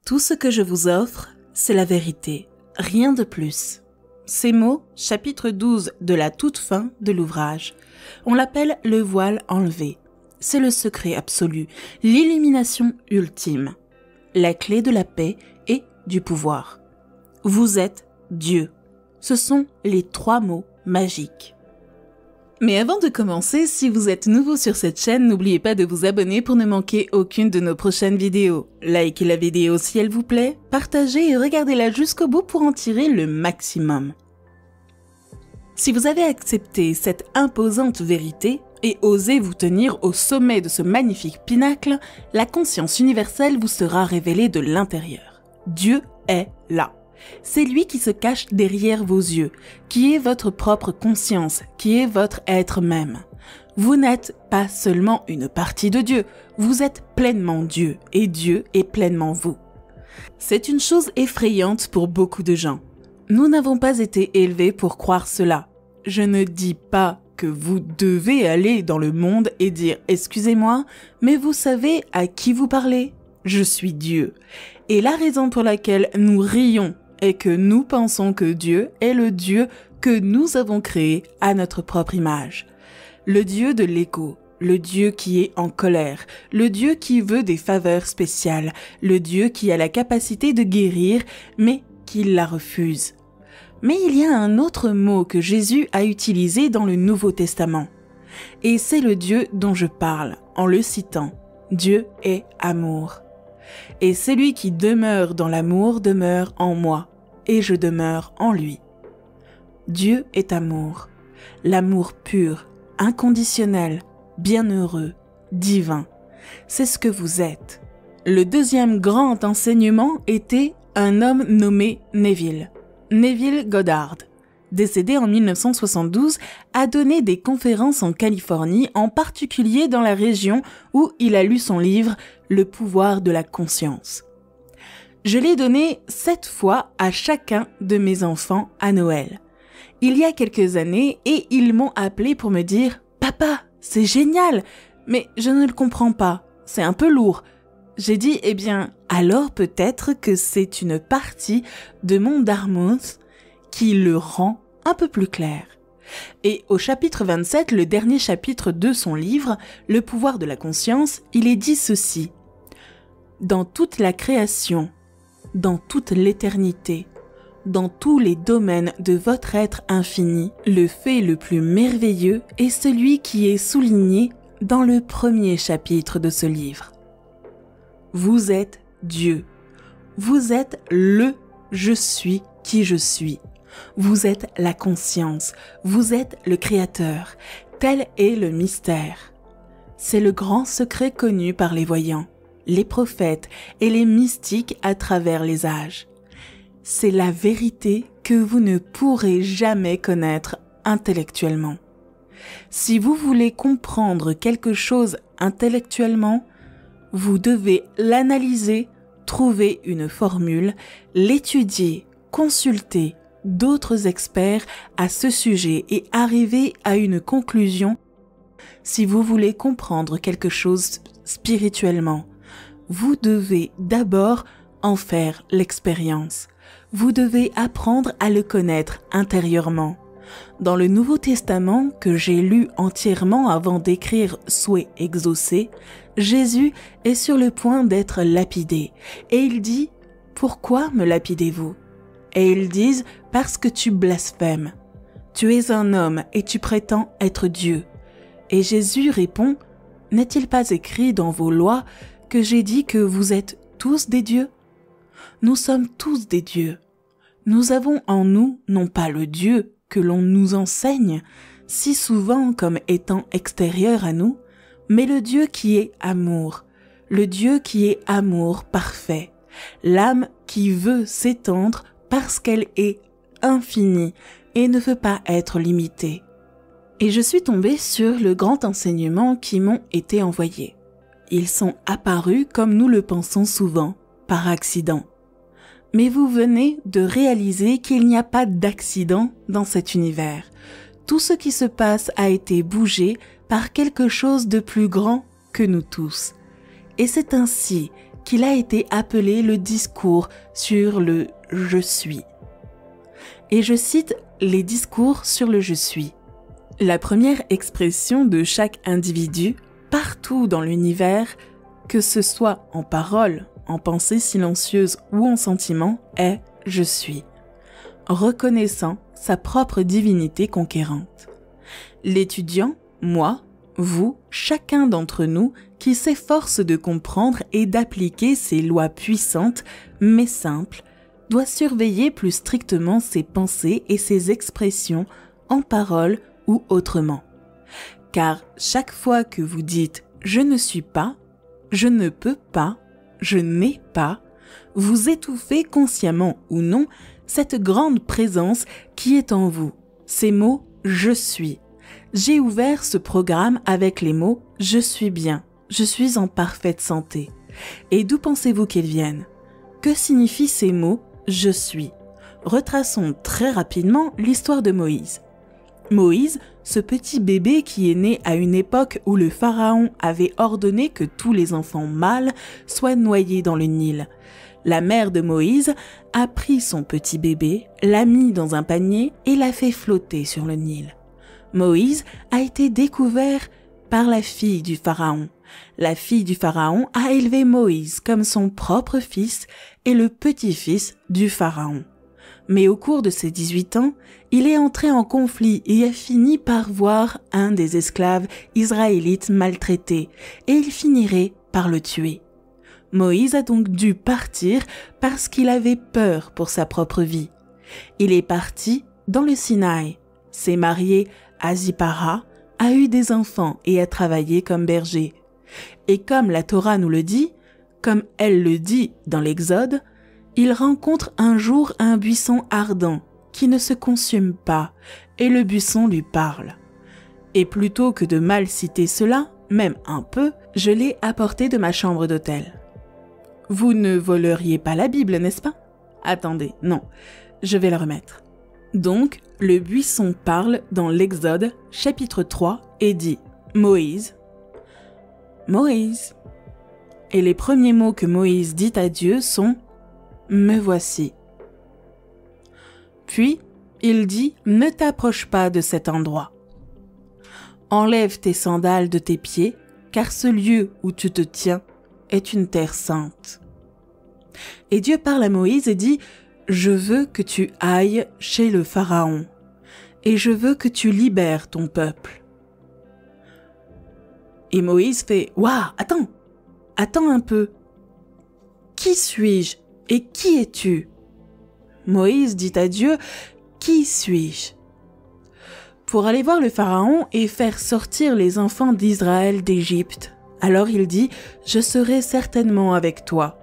Tout ce que je vous offre, c'est la vérité, rien de plus. Ces mots, chapitre 12 de la toute fin de l'ouvrage. On l'appelle le voile enlevé. C'est le secret absolu, l'illumination ultime, la clé de la paix et du pouvoir. Vous êtes Dieu. Ce sont les 3 mots magiques. Mais avant de commencer, si vous êtes nouveau sur cette chaîne, n'oubliez pas de vous abonner pour ne manquer aucune de nos prochaines vidéos. Likez la vidéo si elle vous plaît, partagez et regardez-la jusqu'au bout pour en tirer le maximum. Si vous avez accepté cette imposante vérité et osé vous tenir au sommet de ce magnifique pinacle, la conscience universelle vous sera révélée de l'intérieur. Dieu est là. C'est lui qui se cache derrière vos yeux, qui est votre propre conscience, qui est votre être même. Vous n'êtes pas seulement une partie de Dieu, vous êtes pleinement Dieu et Dieu est pleinement vous. C'est une chose effrayante pour beaucoup de gens. Nous n'avons pas été élevés pour croire cela. Je ne dis pas que vous devez aller dans le monde et dire « Excusez-moi, mais vous savez à qui vous parlez ? Je suis Dieu. » Et la raison pour laquelle nous rions est que nous pensons que Dieu est le Dieu que nous avons créé à notre propre image. Le Dieu de l'ego, le Dieu qui est en colère, le Dieu qui veut des faveurs spéciales, le Dieu qui a la capacité de guérir, mais qui la refuse. Mais il y a un autre mot que Jésus a utilisé dans le Nouveau Testament. Et c'est le Dieu dont je parle en le citant. Dieu est amour. Et celui qui demeure dans l'amour demeure en moi, et je demeure en lui. Dieu est amour, l'amour pur, inconditionnel, bienheureux, divin. C'est ce que vous êtes. Le deuxième grand enseignement était un homme nommé Neville Goddard. Décédé en 1972, a donné des conférences en Californie, en particulier dans la région où il a lu son livre « Le pouvoir de la conscience ». Je l'ai donné 7 fois à chacun de mes enfants à Noël. Il y a quelques années, et ils m'ont appelé pour me dire « Papa, c'est génial, mais je ne le comprends pas, c'est un peu lourd ». J'ai dit « Eh bien, alors peut-être que c'est une partie de mon Dharmos qui le rend un peu plus clair. » Et au chapitre 27, le dernier chapitre de son livre, Le pouvoir de la conscience, il est dit ceci. Dans toute la création, dans toute l'éternité, dans tous les domaines de votre être infini, le fait le plus merveilleux est celui qui est souligné dans le premier chapitre de ce livre. Vous êtes Dieu. Vous êtes le « je suis qui je suis ». Vous êtes la conscience, vous êtes le créateur. Tel est le mystère. C'est le grand secret connu par les voyants, les prophètes et les mystiques à travers les âges. C'est la vérité que vous ne pourrez jamais connaître intellectuellement. Si vous voulez comprendre quelque chose intellectuellement, vous devez l'analyser, trouver une formule, l'étudier, consulter d'autres experts à ce sujet et arriver à une conclusion. Si vous voulez comprendre quelque chose spirituellement, vous devez d'abord en faire l'expérience. Vous devez apprendre à le connaître intérieurement. Dans le Nouveau Testament, que j'ai lu entièrement avant d'écrire « Souhait exaucé », Jésus est sur le point d'être lapidé. Et il dit « Pourquoi me lapidez-vous » Et ils disent « Parce que tu blasphèmes. Tu es un homme et tu prétends être Dieu. » Et Jésus répond « N'est-il pas écrit dans vos lois que j'ai dit que vous êtes tous des dieux ? Nous sommes tous des dieux. Nous avons en nous non pas le Dieu que l'on nous enseigne si souvent comme étant extérieur à nous, mais le Dieu qui est amour, le Dieu qui est amour parfait, l'âme qui veut s'étendre parce qu'elle est infinie et ne veut pas être limitée. Et je suis tombée sur le grand enseignement qui m'ont été envoyés. Ils sont apparus comme nous le pensons souvent, par accident. Mais vous venez de réaliser qu'il n'y a pas d'accident dans cet univers. Tout ce qui se passe a été bougé par quelque chose de plus grand que nous tous. Et c'est ainsi qu'il a été appelé le discours sur le « je suis ». Et je cite les discours sur le « je suis ». La première expression de chaque individu, partout dans l'univers, que ce soit en parole, en pensée silencieuse ou en sentiment, est « je suis », reconnaissant sa propre divinité conquérante. L'étudiant, moi, vous, chacun d'entre nous qui s'efforce de comprendre et d'appliquer ces lois puissantes mais simples, doit surveiller plus strictement ses pensées et ses expressions en parole ou autrement. Car chaque fois que vous dites « je ne suis pas »,« je ne peux pas »,« je n'ai pas », vous étouffez consciemment ou non cette grande présence qui est en vous. Ces mots « je suis ». J'ai ouvert ce programme avec les mots « je suis bien »,« je suis en parfaite santé ». Et d'où pensez-vous qu'ils viennent? Que signifient ces mots « je suis » ? Retraçons très rapidement l'histoire de Moïse. Moïse, ce petit bébé qui est né à une époque où le pharaon avait ordonné que tous les enfants mâles soient noyés dans le Nil. La mère de Moïse a pris son petit bébé, l'a mis dans un panier et l'a fait flotter sur le Nil. Moïse a été découvert par la fille du pharaon. La fille du pharaon a élevé Moïse comme son propre fils et le petit-fils du pharaon. Mais au cours de ses 18 ans, il est entré en conflit et a fini par voir un des esclaves israélites maltraité et il finirait par le tuer. Moïse a donc dû partir parce qu'il avait peur pour sa propre vie. Il est parti dans le Sinaï, s'est marié à Zipara, a eu des enfants et a travaillé comme berger. Et comme la Torah nous le dit, comme elle le dit dans l'Exode, il rencontre un jour un buisson ardent qui ne se consume pas et le buisson lui parle. Et plutôt que de mal citer cela, même un peu, je l'ai apporté de ma chambre d'hôtel. Vous ne voleriez pas la Bible, n'est-ce pas? Attendez, non, je vais la remettre. Donc, le buisson parle dans l'Exode, chapitre 3, et dit « Moïse, Moïse ». Et les premiers mots que Moïse dit à Dieu sont « Me voici ». Puis, il dit « Ne t'approche pas de cet endroit. Enlève tes sandales de tes pieds, car ce lieu où tu te tiens est une terre sainte. » Et Dieu parle à Moïse et dit « Je veux que tu ailles chez le Pharaon, et je veux que tu libères ton peuple. » Et Moïse fait « Waouh, attends un peu. Qui suis-je et qui es-tu » Moïse dit à Dieu « Qui suis-je » pour aller voir le Pharaon et faire sortir les enfants d'Israël d'Égypte. Alors il dit « Je serai certainement avec toi,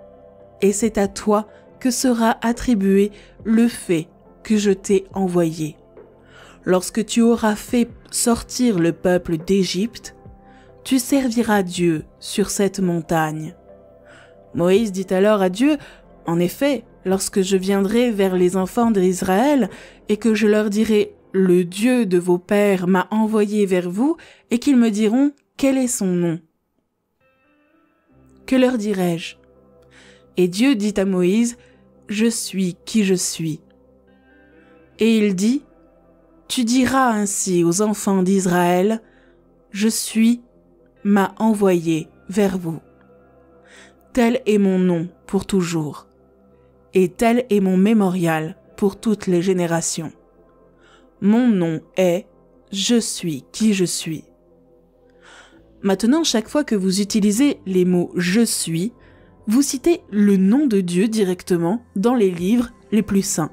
et c'est à toi que sera attribué le fait que je t'ai envoyé. Lorsque tu auras fait sortir le peuple d'Égypte, tu serviras Dieu sur cette montagne. » Moïse dit alors à Dieu « En effet, lorsque je viendrai vers les enfants d'Israël et que je leur dirai « Le Dieu de vos pères m'a envoyé vers vous » et qu'ils me diront « Quel est son nom ?» Que leur dirai-je? Et Dieu dit à Moïse « Je suis qui je suis. » Et il dit « Tu diras ainsi aux enfants d'Israël « Je suis m'a envoyé vers vous. Tel est mon nom pour toujours, et tel est mon mémorial pour toutes les générations. Mon nom est « Je suis qui je suis. » Maintenant, chaque fois que vous utilisez les mots « je suis », vous citez le nom de Dieu directement dans les livres les plus saints.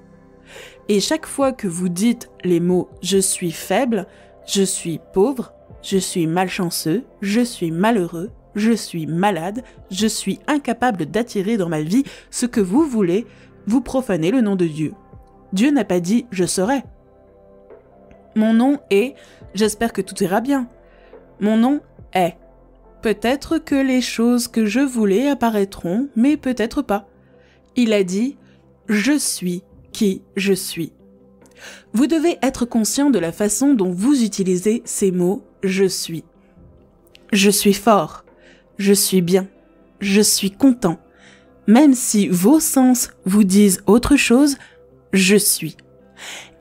Et chaque fois que vous dites les mots « je suis faible »,« je suis pauvre »,« je suis malchanceux »,« je suis malheureux »,« je suis malade »,« je suis incapable d'attirer dans ma vie ce que vous voulez », vous profanez le nom de Dieu. Dieu n'a pas dit « je serai ». Mon nom est « j'espère que tout ira bien ». Mon nom est « peut-être que les choses que je voulais apparaîtront, mais peut-être pas ». Il a dit « je suis qui je suis ». Vous devez être conscient de la façon dont vous utilisez ces mots « je suis ». Je suis fort, je suis bien, je suis content, même si vos sens vous disent autre chose, je suis.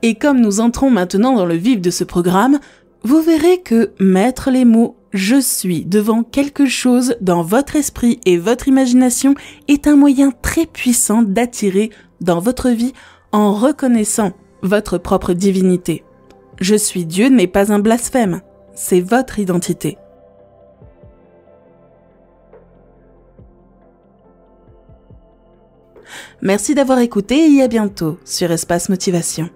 Et comme nous entrons maintenant dans le vif de ce programme, vous verrez que mettre les mots « je suis » devant quelque chose dans votre esprit et votre imagination est un moyen très puissant d'attirer dans votre vie en reconnaissant votre propre divinité. « Je suis Dieu » n'est pas un blasphème, c'est votre identité. Merci d'avoir écouté et à bientôt sur Espace Motivation.